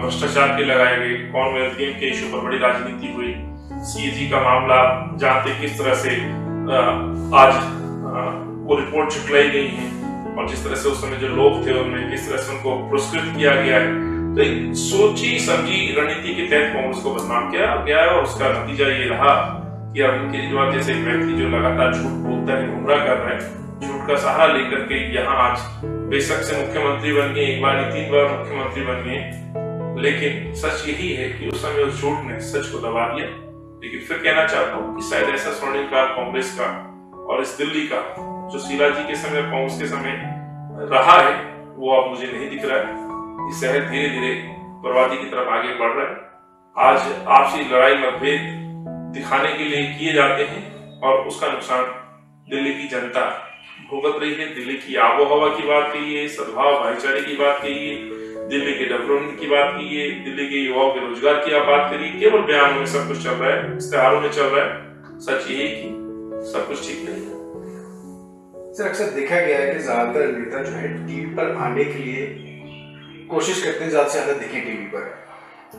भ्रष्टाचार के लगाए गए, कॉमनवेल्थ गेम के इशू पर बड़ी राजनीति हुई, सीएजी का मामला जानते किस तरह से आज वो रिपोर्ट झुटलाई गई है, और जिस तरह से उस समय जो लोग थे उनमें किस तरह से उनको पुरस्कृत किया गया है। तो एक सोची समझी रणनीति के तहत कांग्रेस को बदनाम किया गया और उसका नतीजा ये रहा कि अरविंद केजरीवाल जैसे एक व्यक्ति जो लगातार झूठ बोलता है, गुमराह कर रहा है, झूठ का सहारा लेकर के यहाँ आज बेशक से मुख्यमंत्री बन गए, 1 बार नहीं 3 बार मुख्यमंत्री बन गए। लेकिन सच यही है कि उस समय उस झूठ ने सच को दबा दिया। लेकिन फिर कहना चाहता हूँ कि शायद ऐसा स्वर्णिम काल कांग्रेस का और इस दिल्ली का जो शीला जी के समय कांग्रेस के समय रहा है, वो अब मुझे नहीं दिख रहा है। ये शहर धीरे धीरे बर्बादी की तरफ आगे बढ़ रहा है। आज आपसी लड़ाई मतभेद दिखाने के लिए किए जाते हैं और उसका नुकसान दिल्ली की जनता भुगत रही है। दिल्ली की आबोहवा की बात कहिए, सद्भाव भाईचारे की बात कहिए, दिल्ली के डेवलपमेंट की बात कीजिए, दिल्ली के युवाओं के रोजगार की आप बात करिए, केवल बयानों में सब कुछ चल रहा है, इश्तेहारों में चल रहा है। सच यही कि सब कुछ ठीक नहीं है। सर, अक्सर देखा गया है कि ज्यादातर नेता जो है टीवी पर आने के लिए कोशिश करते हैं ज्यादा से ज्यादा दिखे टीवी पर,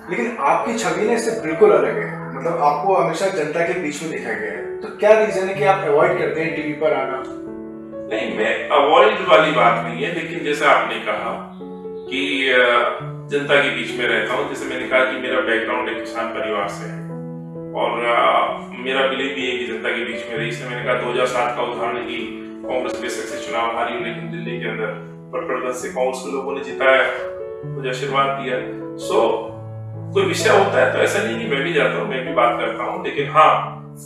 लेकिन आपकी छवि ने इससे बिल्कुल अलग है। मतलब आपको हमेशा जनता के बीच में देखा गया है, तो क्या रीजन है कि आप अवॉइड करते हैं टीवी पर आना? नहीं, मैं अवॉइड वाली बात नहीं है, लेकिन जैसे आपने कहा कि जनता के बीच में रहता हूँ। जैसे मैंने कहा कि मेरा बैकग्राउंड एक किसान परिवार से है और मेरा बिलीव भी है कि जनता के बीच में रही। इसलिए मैंने कहा 2007 का उदाहरण की कांग्रेस बेशक से चुनाव हारी, लेकिन दिल्ली के अंदर बड़गढ़ से कांग्रेस के लोगों ने जिताया, मुझे आशीर्वाद दिया। कोई विषय होता है तो ऐसा नहीं कि मैं भी जाता हूँ, मैं भी बात करता हूँ, लेकिन हाँ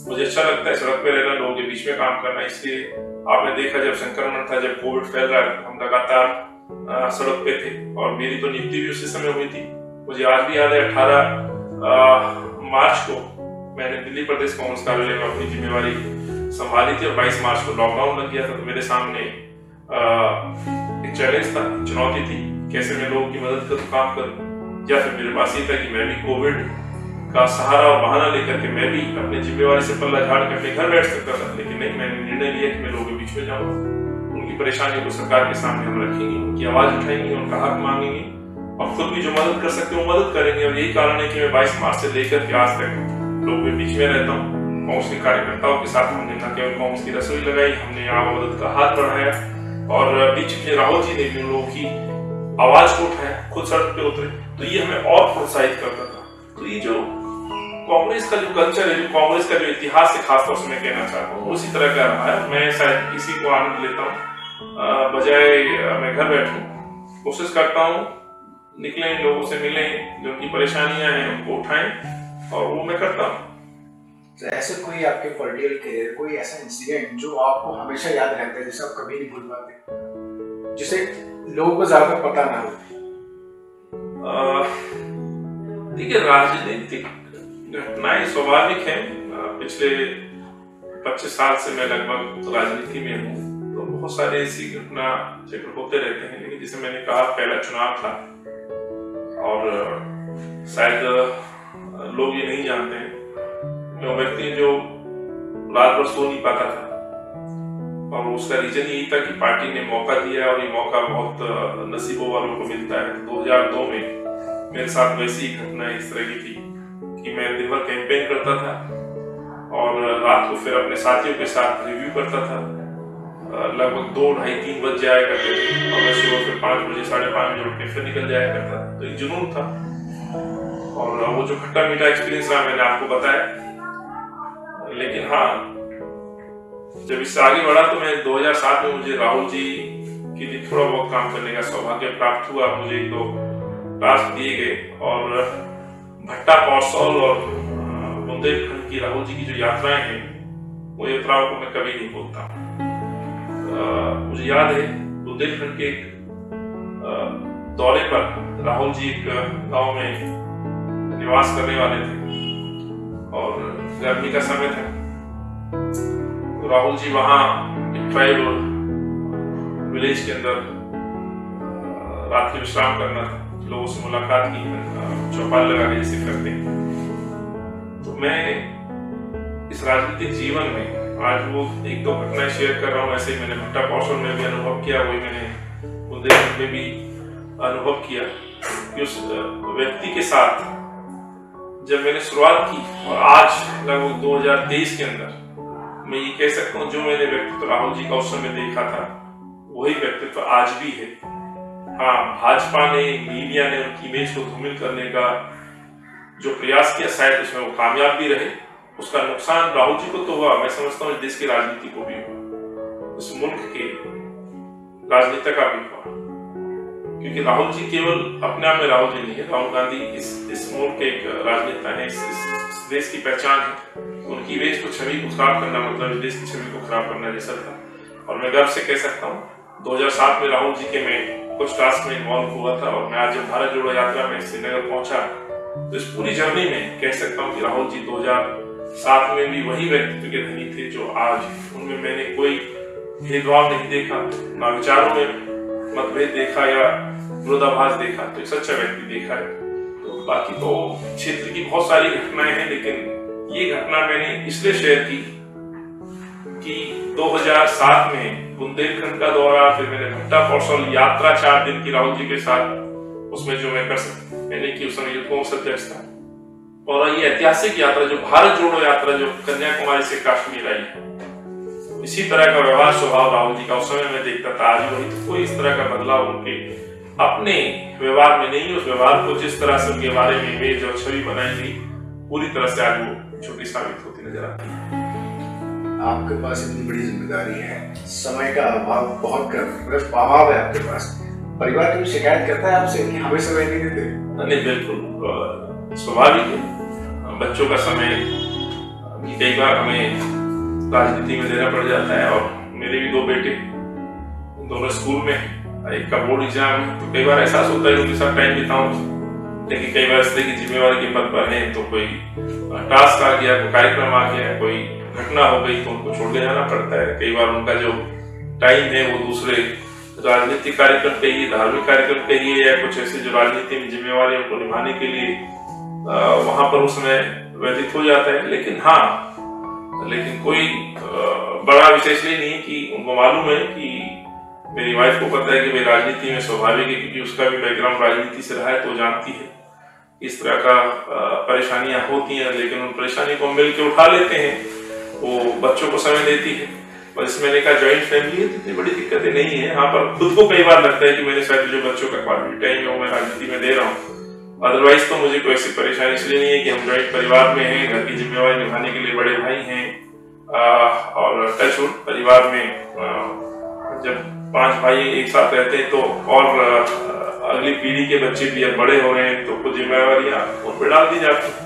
मुझे अच्छा लगता है सड़क पे रहना, लोगों के बीच में काम करना। इसलिए आपने देखा जब संक्रमण था, जब कोविड फैल रहा था, हम लगातार सड़क पे थे और मेरी तो नियुक्ति भी उसी समय हुई थी। मुझे आज भी याद है 18 मार्च को मैंने दिल्ली प्रदेश कांग्रेस कार्यालय में अपनी जिम्मेवारी संभाली थी और 22 मार्च को लॉकडाउन लग गया था। तो मेरे सामने एक चैलेंज था, चुनौती थी, कैसे मैं लोगों की मदद करूं, काम करूं। या फिर मेरे पास ये था कि मैं भी कोविड का सहारा और बहाना लेकर के मैं भी अपनी जिम्मेवारी से पल्ला झाड़ के अपने घर बैठ सकता था, लेकिन नहीं, मैंने निर्णय लिया कि मैं लोगों के बीच में जाऊंगा। उनकी परेशानियों को सरकार के सामने हम रखेंगे, उनकी आवाज उठाएंगे, उनका हक मांगेंगे और खुद भी जो मदद कर सकते हैं वो मदद करेंगे। और यही कारण है कि मैं 22 मार्च से लेकर के आज तक लोगों के बीच में रहता हूँ। कांग्रेस के कार्यकर्ताओं के साथ हमने न केवल कांग्रेस की रसोई लगाई, हमने यहाँ मदद का हाथ बढ़ाया और बीच में राहुल जी ने भी उन लोगों की आवाज को उठाया, खुद सड़क पे उतरे, तो ये हमें और प्रोत्साहित करता था। तो ये जो कांग्रेस का जो कल्चर है, जो कांग्रेस का जो इतिहास है, खासतौर से मैं कहना चाहता हूँ उसी तरह का रहा है। मैं शायद इसी को आनंद लेता हूँ, बजाय मैं घर बैठूं। कोशिश करता हूँ निकलें, लोगों से मिलें, जो उनकी परेशानियां हैं उनको उठाएं और वो मैं करता हूँ। तो ऐसे कोई आपके पॉलिटिकल करियर, कोई ऐसा इंसिडेंट जो आपको हमेशा याद रहता है, जिसे आप कभी नहीं भूल पाते, जिसे लोगों को ज्यादा पता ना हो? देखिए, राजनीतिक घटनाएं स्वाभाविक हैं। पिछले 25 साल से मैं लगभग राजनीति में हूँ, तो बहुत सारे ऐसी घटना चक्र होते रहते हैं। लेकिन जैसे मैंने कहा, पहला चुनाव था और शायद लोग ये नहीं जानते हैं, वो व्यक्ति जो रात भर सो नहीं पाता था और उसका रीजन यही था कि पार्टी ने मौका दिया और ये मौका बहुत नसीबों वालों को मिलता है। 2002 में मेरे साथ वैसी घटना इस तरह की थी कि मैं दिन भर कैंपेन करता था और रात को फिर अपने साथियों के साथ रिव्यू करता था। लगभग 2, ढाई, 3 बज जाया करते थे और मैं सुबह फिर 5 बजे, 5:30 बजे उठ के फिर निकल जाया करता था। तो एक जुनून था और वो जो खट्टा मीठा एक्सपीरियंस रहा मैंने आपको बताया। लेकिन हाँ, जब इससे आगे बढ़ा तो मैं 2007 में मुझे राहुल जी के लिए थोड़ा बहुत काम करने का सौभाग्य प्राप्त हुआ। मुझे 2 टास्क दिए गए और भट्टा, कौशल और बुंदेलखंड की राहुल जी की जो यात्राएं हैं, वो यात्राओं को मैं कभी नहीं भूलता। मुझे याद है बुंदेलखंड के एक दौरे पर राहुल जी एक गांव में निवास करने वाले थे और गर्मी का समय था। तो राहुल जी वहां एक ट्राइब विलेज के अंदर रात्रि विश्राम करना था, लोगों से मुलाकात की, चौपाल लगा के जैसे करते हैं। तो मैं इस राजनीतिक जीवन में आज वो 1-2 घटनाएं शेयर कर रहा हूँ। ऐसे ही मैंने भट्टा कौशल में भी अनुभव किया, वही मैंने बुंदेलखंड में भी अनुभव किया कि उस व्यक्ति के साथ जब मैंने शुरुआत की और आज लगभग 2023 के अंदर मैं ये कह सकता हूँ, जो मैंने व्यक्तित्व राहुल जी का उस समय देखा था वही व्यक्तित्व आज भी है। हाँ, भाजपा ने, मीडिया ने उनकी इमेज को धूमिल करने का जो प्रयास किया, शायद उसमें वो कामयाब भी रहे। उसका नुकसान राहुल जी को तो हुआ, मैं समझता हूँ देश की राजनीति को भी हुआ, उस मुल्क के राजनीति का भी हुआ। क्योंकि राहुल जी केवल अपने आप में राहुल जी नहीं है, राहुल गांधी इस मुल्क के एक राजनेता है, इस देश की पहचान है। उनकी देश को, छवि को खराब करना मतलब इस देश की छवि को खराब करना जैसा था। और मैं गर्व से कह सकता हूँ 2007 में राहुल जी के मैं कुछ टास्क में इन्वॉल्व हुआ था और मैं आज जब भारत जोड़ो यात्रा में श्रीनगर पहुंचा तो इस पूरी जर्नी में कह सकता हूँ कि राहुल जी 2007 में भी वही व्यक्तित्व के धनी थे जो आज। उनमें मैंने कोई भेदभाव नहीं देखा, ना विचारों में मतभेद देखा या विरोधाभास देखा, तो एक सच्चा व्यक्ति देखा है। तो बाकी तो क्षेत्र की बहुत सारी घटनाएं हैं, लेकिन ये घटना मैंने इसलिए शेयर की कि 2007 में बुंदेलखंड का दौरा, फिर मैंने भट्टा कौशल यात्रा 4 दिन की राहुल जी के साथ, उसमें जो मैं कर सकता मैंने की, उस समय कांग्रेस अध्यक्ष था। और ये ऐतिहासिक यात्रा जो भारत जोड़ो यात्रा जो कन्याकुमारी से कश्मीर आई, इसी तरह का व्यवहार स्वभाव राहुल जी का उस समय मैं देखता था, आज वही। तो कोई इस तरह का बदलाव उनके अपने व्यवहार में नहीं। उस व्यवहार को जिस तरह से उनके बारे में इमेज और छवि बनाई गई, पूरी तरह से आज वो झूठी साबित होती नजर आती है। आपके पास इतनी बड़ी जिम्मेदारी है, समय का अभाव बहुत अभाव है आपके पास। परिवार कभी शिकायत करता है आपसे कि हमें समय नहीं देते? नहीं, बिल्कुल स्वाभाविक है। बच्चों का समय भी कई बार हमें राजनीति में देना पड़ जाता है। और मेरे भी 2 बेटे, दोनों स्कूल में, एक का बोर्ड एग्जाम है, तो कई बार एहसास होता है उनके साथ टाइम बिताऊं। लेकिन कई बार इस तरह की जिम्मेवारी के पद पर है तो कोई टास्क आ गया, कोई कार्यक्रम आ गया, कोई घटना हो गई तो उनको छोड़ के जाना पड़ता है। कई बार उनका जो टाइम है वो दूसरे राजनीतिक कार्यक्रम कहिए, धार्मिक कार्यक्रम कहिए, या कुछ ऐसे जो राजनीति में जिम्मेवारी उनको निभाने के लिए वहां पर उस समय व्यतीत हो जाता है। लेकिन कोई बड़ा विशेष नहीं है कि उनको मालूम है कि मेरी वाइफ को पता है कि भाई राजनीति में स्वाभाविक है, क्योंकि उसका भी बैकग्राउंड राजनीति से रहा है, तो जानती है इस तरह का परेशानियां होती हैं। लेकिन उन परेशानी को मिल के उठा लेते हैं। वो बच्चों को समय देती है। और इसमें मैंने कहा जॉइंट फैमिली है तो इतनी बड़ी दिक्कतें नहीं है। यहाँ पर खुद को कई बार लगता है कि मैंने शायद जो बच्चों का क्वालिटी टाइम है वो मैं राजनीति में दे रहा हूँ। अदरवाइज तो मुझे कोई ऐसी परेशानी इसलिए नहीं है कि हम जॉइंट परिवार में हैं, घर की जिम्मेवारी निभाने के लिए बड़े भाई हैं। और टचवुड परिवार में जब 5 भाई एक साथ रहते हैं तो और अगली पीढ़ी के बच्चे भी अब बड़े हो रहे हैं तो कुछ जिम्मेवारियां उन पर डाल दी जाती हैं।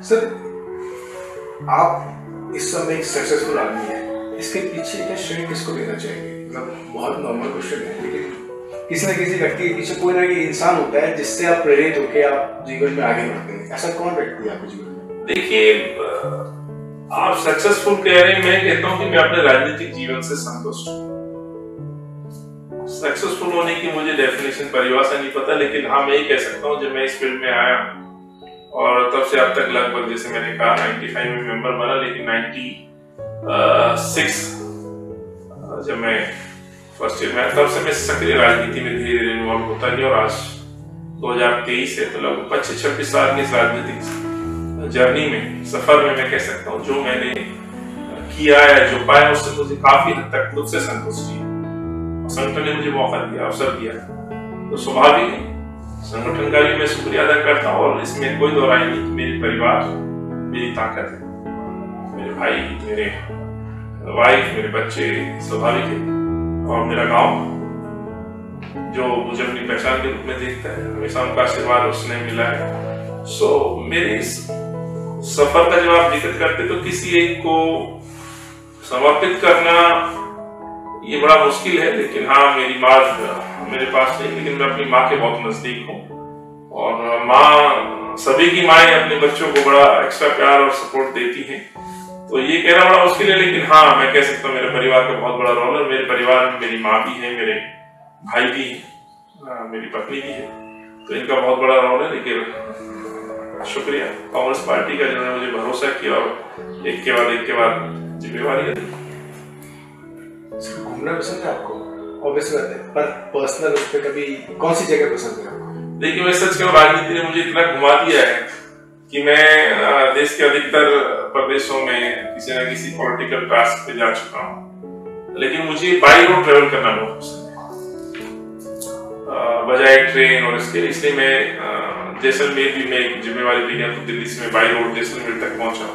सर, आप इस समय एक सक्सेसफुल आदमी है, इसके पीछे का श्रेय किसको देना चाहेंगे? मतलब बहुत नॉर्मल क्वेश्चन है, लेकिन किसी न किसी व्यक्ति के पीछे कोई ना कोई इंसान होता है जिससे आप प्रेरित होकर आप जीवन में आगे बढ़ते हैं। ऐसा कौन व्यक्ति है आपके जीवन में? देखिए, आप सक्सेसफुल कह रहे हैं, मैं कहता हूं कि मैं अपने राजनीतिक जीवन से संतुष्ट हूं। सक्सेसफुल होने की मुझे डेफिनेशन, परिभाषा नहीं पता, लेकिन हाँ मैं ये कह सकता हूँ जब मैं इस फील्ड में आया और तब से अब तक लगभग, जैसे मैंने कहा 95 में मेंबर बना, लेकिन 96 जब मैं फर्स्ट ईयर में, तब से मैं सक्रिय राजनीति में धीरे धीरे इन्वॉल्व होता गया। और आज 2023 है तो लगभग 25-26 साल की राजनीतिक जर्नी में, सफर में मैं कह सकता हूँ जो मैंने किया या जो पाया उससे मुझे काफी हद तक खुद से संतुष्टि है। संगठन ने मुझे मौका दिया, अवसर दिया, तो स्वाभाविक है संगठन का भी मैं शुक्रिया अदा करता हूँ। और इसमें कोई दो राय नहीं कि मेरे परिवार मेरी ताकत है, मेरे भाई, मेरे वाइफ, मेरे बच्चे, स्वाभाविक है। और मेरा गांव जो मुझे अपनी पहचान के रूप में देखता है, हमेशा उनका आशीर्वाद उसने मिला है। सो मेरे इस सफर का जब आप जिक्र करते तो किसी एक को समर्पित करना ये बड़ा मुश्किल है। लेकिन हाँ, मेरी माँ मेरे पास नहीं, लेकिन मैं अपनी माँ के बहुत नजदीक हूँ। और माँ, सभी की माएं अपने बच्चों को बड़ा एक्स्ट्रा प्यार और सपोर्ट देती हैं, तो ये कहना बड़ा मुश्किल है। लेकिन हाँ, मैं कह सकता हूँ मेरे परिवार का बहुत बड़ा रोल है। मेरे परिवार में मेरी माँ भी है, मेरे भाई भी है, मेरी पत्नी भी है, तो इनका बहुत बड़ा रोल है। लेकिन शुक्रिया कांग्रेस पार्टी का जिन्होंने मुझे भरोसा किया और एक के बाद जिम्मेवारी दी। घूमना पसंद है आपको? ऑब्वियस बात है, पर पर्सनल उस पे कभी कौन सी जगह पसंद है आपको? देखिए, मैं सच कहूं, राजनीति ने मुझे इतना घुमा दिया है कि मैं देश के अधिकतर प्रदेशों में किसी न किसी पॉलिटिकल टास्क पे जा चुका हूं। लेकिन मुझे बाई रोड ट्रेवल करना बहुत पसंद है बजाय ट्रेन। और इसलिए मैं जैसलमेर भी मैं जिम्मेवारी ली तो दिल्ली से मैं बाई रोड जैसलमेर तक पहुंचा।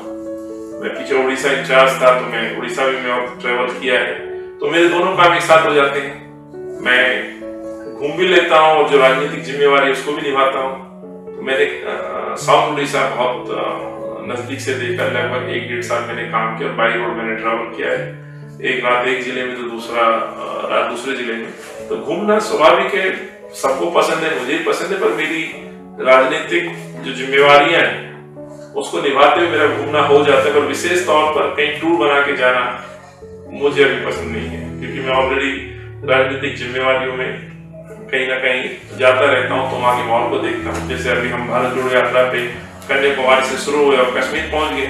मैं पीछे उड़ीसा इंचार्ज था तो मैं उड़ीसा भी मैं ट्रेवल किया है, तो मेरे दोनों काम एक साथ हो जाते हैं। मैं घूम भी लेता हूँ और जो राजनीतिक जिम्मेवारी उसको भी निभाता हूँ। तो मैंने साउथ उड़ीसा बहुत नजदीक से देखा, लगभग 1-1.5 साल मैंने काम किया और बाई रोड मैंने ट्रैवल किया है। एक रात एक जिले में तो दूसरा रात दूसरे जिले में। तो घूमना स्वाभाविक है, सबको पसंद है, मुझे पसंद है, पर मेरी राजनीतिक जो जिम्मेवारियां हैं उसको निभाते हुए मेरा घूमना हो जाता है। पर विशेष तौर पर कहीं टूर बना के जाना मुझे अभी पसंद नहीं है, क्योंकि मैं ऑलरेडी राजनीतिक जिम्मेवारियों में कहीं ना कहीं जाता रहता हूँ, तो वहाँ के माहौल को देखता हूँ। जैसे अभी हम भारत जोड़ो यात्रा पे कन्याकुमारी से शुरू हुए और कश्मीर पहुंच गए,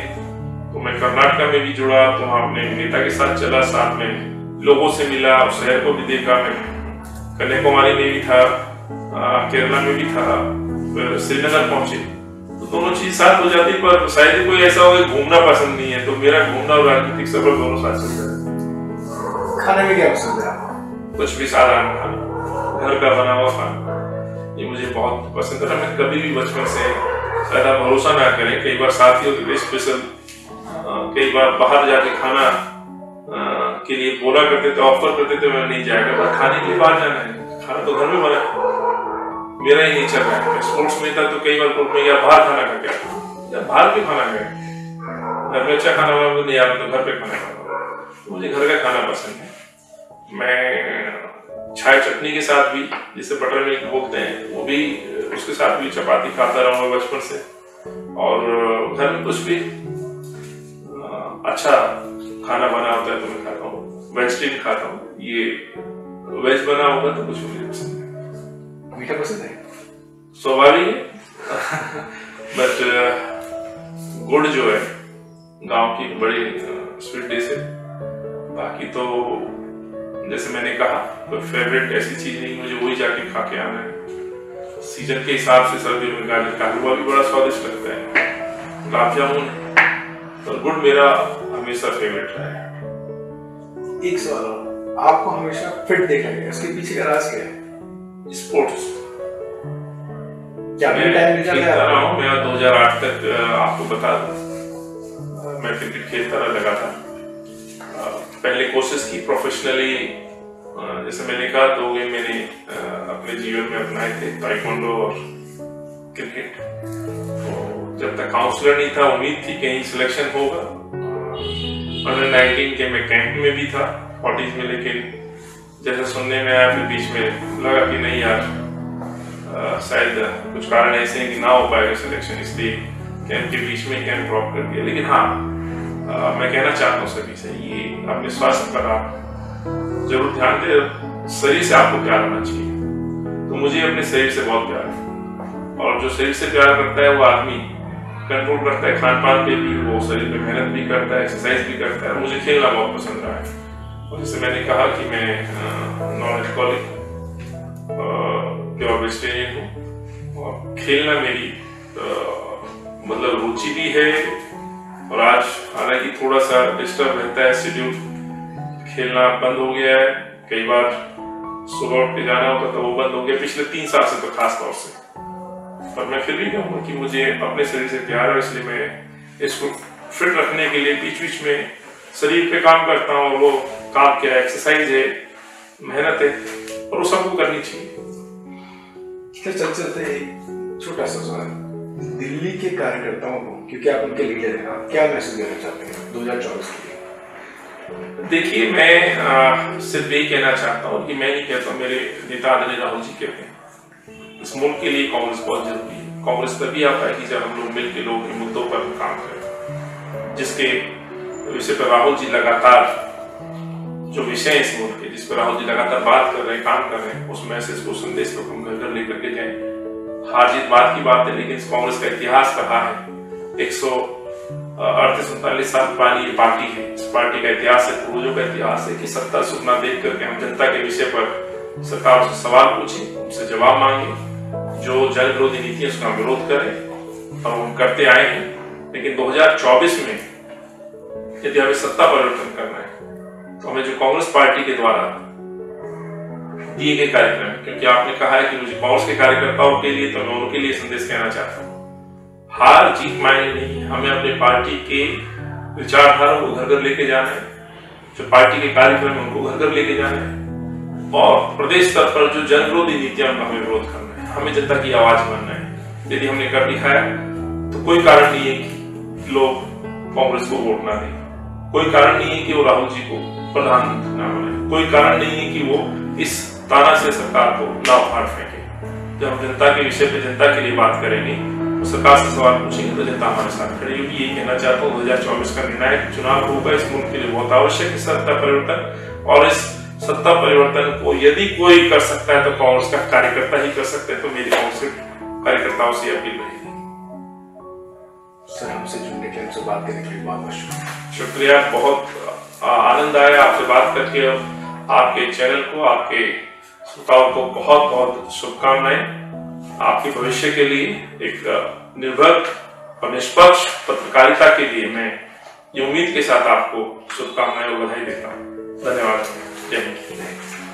तो मैं कर्नाटका में भी जुड़ा, तो वहाँ अपने नेता के साथ चला, साथ में लोगों से मिला और शहर को भी देखा। मैं कन्याकुमारी में भी था, केरला में भी था, फिर श्रीनगर पहुंचे। तो तो दोनों चीज साथ हो जाती, पर शायद कोई ऐसा हो कि घूमना पसंद नहीं है, तो मेरा घूमना और राजनीतिक सफर दोनों साथ चलता है। खाने में क्या पसंद है आपको? कुछ भी साधारण खाना, घर का बना हुआ खाना, ये मुझे बहुत पसंद है। मैं कभी भी बचपन से, शायद आप भरोसा ना करें, कई बार साथियों के लिए स्पेशल, कई बार बाहर जाके खाना के लिए बोला करते थे, ऑफर करते थे, मैं नहीं जाएगा, बस खाने के लिए बाहर जाना है, खाना तो घर में बना है। मेरा ही नहीं चल रहा है। मैं स्पोर्ट्स में था तो कई बार ग्रुप में या बाहर खाना खा गया, या बाहर भी खाना खाया, घर में अच्छा खाना बना नहीं आता तो घर पे खाना खा, मुझे घर का खाना पसंद है। मैं चाय चटनी के साथ भी, जिसे बटर मिल्क बोलते हैं, वो भी, उसके साथ भी चपाती खाता रहा हूँ बचपन से। और घर में कुछ भी अच्छा खाना बना होता है तो मैं खाता हूँ, वेजिटेरियन खाता हूँ, ये वेज बना होगा तो कुछ मुझे पसंद है। मीठा पसंद है? स्वाभाविक है, बट गुड़ जो है गांव की बड़ी स्वीट डिश है। बाकी तो जैसे मैंने कहा, कोई फेवरेट ऐसी चीज नहीं, मुझे वही जाके खा के आना है। सीजन के हिसाब से सर्दियों में गाजर का हलवा भी बड़ा स्वादिष्ट लगता है, गुलाब जामुन, और गुड़ मेरा हमेशा फेवरेट रहा है। एक सवाल, आपको हमेशा फिट देखा गया, इसके पीछे का राज क्या है? स्पोर्ट्स। क्या मैं खेलता रहा हूँ, मैं 2008 तक आपको बता दूं, मैं क्रिकेट खेलता रहा लगातार। पहले कोशिश की प्रोफेशनली, जैसे मैंने कहा 2 गेम मैंने अपने जीवन में अपनाए थे, ताइक्वांडो और क्रिकेट। तो जब तक काउंसलर नहीं था, उम्मीद थी कहीं सिलेक्शन होगा। अंडर 19 के मैं कैंप में भी था 40 में, लेकिन जैसे सुनने में आया, फिर बीच में लगा कि नहीं यार, शायद कुछ कारण ऐसे हैं कि ना हो पाएगा सिलेक्शन, इसलिए कैंप के बीच में कैंप ड्रॉप कर दिया। लेकिन हाँ, मैं कहना चाहता हूँ सभी से, ये अपने स्वास्थ्य पर आप जरूर ध्यान दें। शरीर से आपको प्यार होना चाहिए, तो मुझे अपने शरीर से बहुत प्यार है, और जो शरीर से प्यार करता है वो आदमी कंट्रोल करता है खान पान पे भी, वो शरीर पे मेहनत भी करता है, एक्सरसाइज भी करता है। मुझे खेलना बहुत पसंद रहा है, और जैसे मैंने कहा कि मैं नॉन अल्कोहलिक प्योर वेजिटेरियन हूँ, और खेलना मेरी मतलब रुचि भी है। और आज हालांकि थोड़ा सा डिस्टर्ब रहता है शेड्यूल, खेलना बंद हो गया है, कई बार सुबह उठ के जाना होता तो वो बंद हो गया पिछले 3 साल से, तो खास तौर से। पर मैं फिर भी कहूँगा कि मुझे अपने शरीर से प्यार है, इसलिए मैं इसको फिट रखने के लिए बीच बीच में शरीर पे काम करता हूँ। और वो काम क्या है? एक्सरसाइज है, मेहनत है, और वो सबको करनी चाहिए। चलते एक छोटा सा सवाल, दिल्ली के कार्यकर्ताओं को, क्योंकि आप उनके लीडर हैं, आप क्या मैसेज देना चाहते हैं 2024 के लिए? देखिए, मैं सिर्फ यही कहना चाहता हूँ कि मैं नहीं कहता, मेरे नेता आदरणीय राहुल जी कहते हैं, इस मुल्क के लिए कांग्रेस बहुत जरूरी है। कांग्रेस तभी आ पाएगी जब हम लोग मिलकर लोगों के मुद्दों पर काम करें, जिसके विषय पर राहुल जी लगातार, जो विषय इस मुल्क के जिस पर राहुल जी लगातार बात कर रहे हैं, काम कर रहे हैं, उस मैसेज को, संदेश को हम घर घर लेकर के जाएं। हार जीत बात की बात है, लेकिन कांग्रेस का इतिहास रहा है, 138-39 साल पुरानी पार्टी है। इस पार्टी का इतिहास है, पूर्वजों का इतिहास है कि सत्ता सुपना देख करके हम जनता के विषय पर सरकार से सवाल पूछें, उनसे जवाब मांगे, जो जन विरोधी नीति है उसका विरोध करें, और हम करते आए हैं। लेकिन 2024 में यदि हमें सत्ता परिवर्तन करना है, तो हमें जो कांग्रेस पार्टी के द्वारा दिए गए कार्यक्रम, क्योंकि आपने कहा है कि मुझे कांग्रेस के कार्यकर्ताओं के लिए, तो मैं उनके लिए संदेश कहना चाहता हूँ, हार जीत मायने नहीं है, हमें अपने पार्टी के विचारधारा को घर घर लेके जाना है, जो पार्टी के कार्यक्रम है उनको घर घर लेके जाना है, और प्रदेश स्तर पर जो जन विरोधी नीतियां उनका हमें विरोध करना है, हमें जनता की आवाज बनना है। यदि हमने कर दिखाया तो कोई कारण नहीं है कि लोग कांग्रेस को वोट ना दें, कोई कारण नहीं है कि वो राहुल जी को प्रधानमंत्री ना बनाए, कोई कारण नहीं है कि वो इस ताना से सरकार को ना उखाड़ फेंके। जब हम जनता के विषय पे, जनता के लिए बात करेंगे, तो सरकार से सवाल पूछेंगे, तो जनता हमारे साथ खड़ी होगी। यही कहना चाहता हूँ, 2024 का निर्णायक चुनाव होगा, इस मुल्क के लिए बहुत आवश्यक है सत्ता परिवर्तन, और इस सत्ता परिवर्तन को यदि कोई कर सकता है तो कांग्रेस का कार्यकर्ता ही कर सकते हैं। तो मेरी कांग्रेस के कार्यकर्ताओं से अपील रहेगी। सर, हमसे जुड़ने के लिए, हमसे बात करने के लिए बहुत बहुत शुक्रिया। बहुत आनंद आया आपसे बात करके। आपके चैनल को, आपके श्रोताओं को बहुत बहुत शुभकामनाएं। आपके भविष्य के लिए एक निर्भर और निष्पक्ष पत्रकारिता के लिए मैं ये उम्मीद के साथ आपको शुभकामनाएं और बधाई देता हूँ। धन्यवाद। जय हिंद।